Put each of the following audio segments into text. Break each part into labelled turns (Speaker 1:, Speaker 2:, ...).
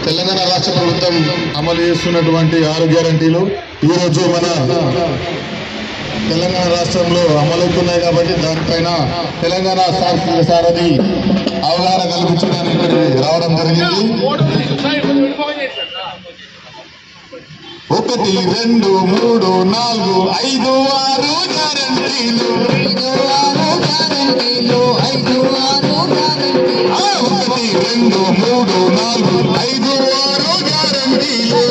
Speaker 1: తెలంగాణ రాష్ట్ర ప్రభుత్వం అమలు చేస్తున్నటువంటి 6 గ్యారంటీలు ఈరోజు మన తెలంగాణ రాష్ట్రంలో అమలవుతున్నాయి కాబట్టి దానిపైన తెలంగాణ సాంస్కృతిక సారథి అవగాహన కల్పించడానికి ఇక్కడికి రావడం జరిగింది. 1 2 3 4 5 6 గ్యారంటీలు 1 2 3 4 5 6 గ్యారంటీలు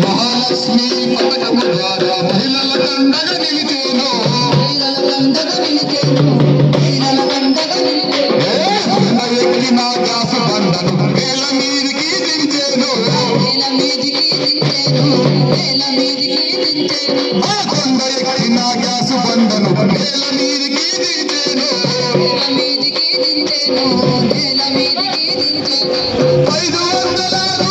Speaker 1: మహాలక్ష్మి పథకము ద్వారా మహిళలకు అండగా నిలిచేను. ఎక్కిన గ్యాస్ బండను నేల మీదికి దించేను. కొండ ఎక్కిన గ్యాస్ బండను నేల మీదికి దించేను. 500